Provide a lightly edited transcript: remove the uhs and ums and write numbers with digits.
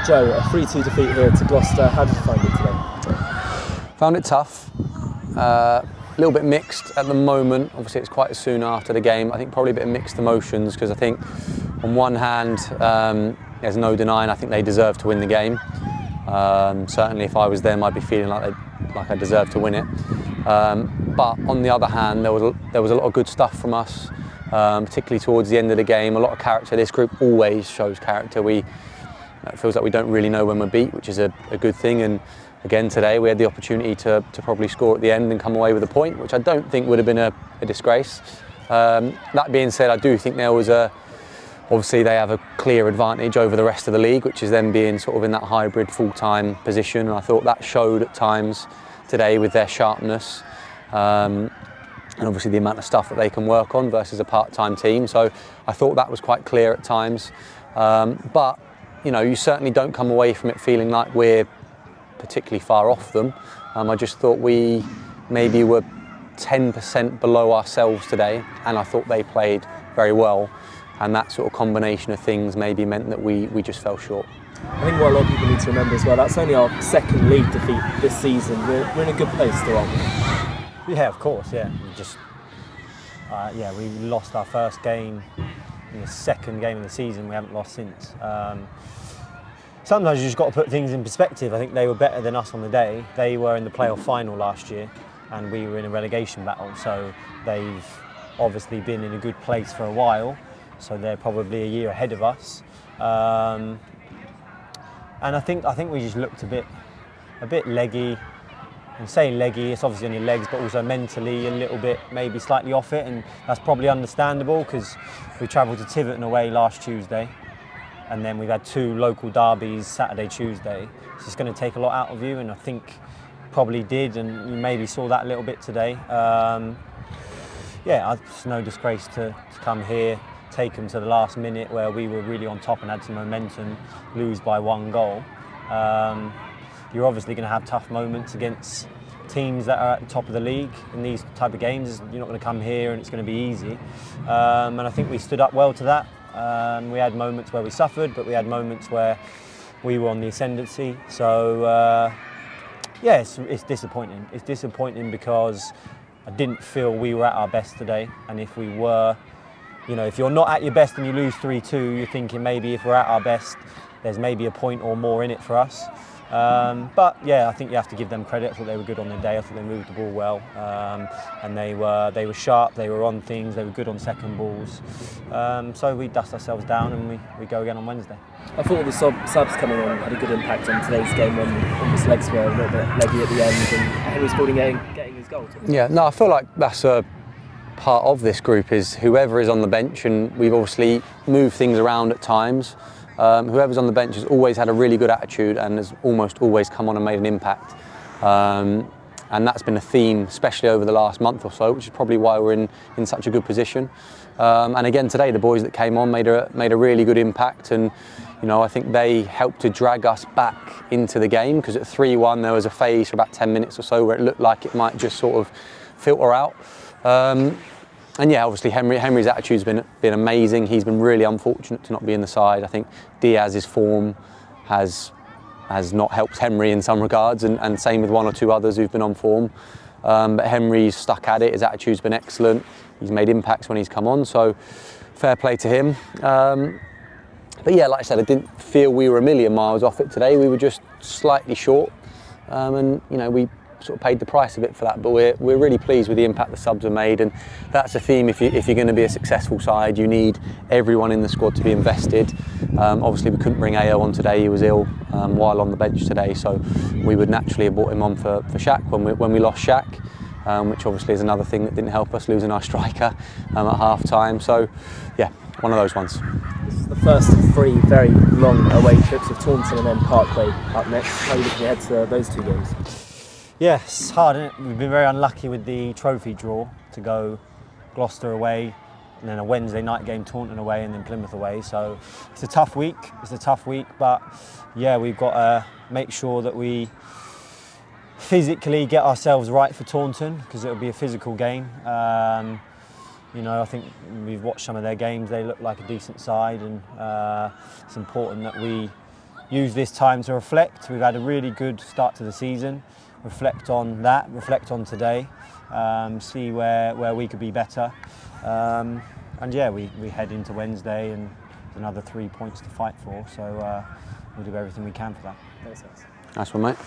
Joe, a 3-2 defeat here to Gloucester. How did you find it today? Found it tough. A little bit mixed at the moment. Obviously, it's quite soon after the game. I think probably a bit of mixed emotions because I think, on one hand, there's no denying I think they deserve to win the game. Certainly, if I was them, I'd be feeling like I deserved to win it. But on the other hand, there was a lot of good stuff from us, particularly towards the end of the game. A lot of character. This group always shows character. It feels like we don't really know when we're beat, which is a good thing. And again today, we had the opportunity to probably score at the end and come away with a point, which I don't think would have been a disgrace. That being said, I do think there was obviously they have a clear advantage over the rest of the league, which is them being sort of in that hybrid full-time position. And I thought that showed at times today with their sharpness. And obviously the amount of stuff that they can work on versus a part-time team. So I thought that was quite clear at times. But you certainly don't come away from it feeling like we're particularly far off them. I just thought we maybe were 10% below ourselves today, and I thought they played very well. And that sort of combination of things maybe meant that we just fell short. I think what a lot of people need to remember as well, that's only our second league defeat this season. We're in a good place still, aren't we? Yeah, of course, yeah. We lost our first game in the second game of the season. We haven't lost since. Sometimes you just got to put things in perspective. I think they were better than us on the day. They were in the playoff final last year and we were in a relegation battle. So they've obviously been in a good place for a while. So they're probably a year ahead of us. And I think we just looked a bit leggy. And saying leggy, it's obviously on your legs, but also mentally a little bit maybe slightly off it. And that's probably understandable because we travelled to Tiverton away last Tuesday. And then we've had 2 local derbies Saturday, Tuesday. So it's going to take a lot out of you, and I think probably did, and you maybe saw that a little bit today. It's no disgrace to come here, take them to the last minute where we were really on top and had some momentum, lose by 1 goal. You're obviously going to have tough moments against teams that are at the top of the league in these type of games. You're not going to come here and it's going to be easy. And I think we stood up well to that. We had moments where we suffered, but we had moments where we were on the ascendancy. So, it's disappointing. It's disappointing because I didn't feel we were at our best today. And if we were, if you're not at your best and you lose 3-2, you're thinking maybe if we're at our best, there's maybe a point or more in it for us. I think you have to give them credit. I thought they were good on the day. I thought they moved the ball well, and they were sharp. They were on things. They were good on second balls. So we dust ourselves down and we go again on Wednesday. I thought the subs coming on had a good impact on today's game when his legs were a little bit leggy at the end and Henry Spalding getting his goal. Yeah, no, I feel like that's a part of this group is whoever is on the bench, and we've obviously moved things around at times. Whoever's on the bench has always had a really good attitude and has almost always come on and made an impact. And that's been a theme, especially over the last month or so, which is probably why we're in such a good position. And again today, the boys that came on made a really good impact, and I think they helped to drag us back into the game, because at 3-1 there was a phase for about 10 minutes or so where it looked like it might just sort of filter out. And yeah, obviously Henry's attitude's been amazing. He's been really unfortunate to not be in the side. I think Diaz's form has not helped Henry in some regards, and same with 1 or 2 others who've been on form. But Henry's stuck at it. His attitude's been excellent. He's made impacts when he's come on, so fair play to him. But yeah, like I said, I didn't feel we were a million miles off it today. We were just slightly short, and we sort of paid the price a bit for that, but we're really pleased with the impact the subs have made, and that's a theme. If you're going to be a successful side, you need everyone in the squad to be invested. Obviously we couldn't bring Ayo on today, he was ill while on the bench today, so we would naturally have brought him on for Shaq when we lost Shaq, which obviously is another thing that didn't help us, losing our striker at half time. So yeah, one of those ones. This is the first of 3 very long away trips with Taunton and then Parkway up next. How are you looking ahead to those 2 games? Yeah, it's hard, isn't it? We've been very unlucky with the trophy draw to go Gloucester away and then a Wednesday night game, Taunton away, and then Plymouth away. So it's a tough week. But yeah, we've got to make sure that we physically get ourselves right for Taunton, because it'll be a physical game. I think we've watched some of their games. They look like a decent side, and it's important that we use this time to reflect. We've had a really good start to the season. Reflect on that, reflect on today, see where we could be better. And yeah, we head into Wednesday and there's another 3 points to fight for, so we'll do everything we can for that. Makes sense. Nice one, mate.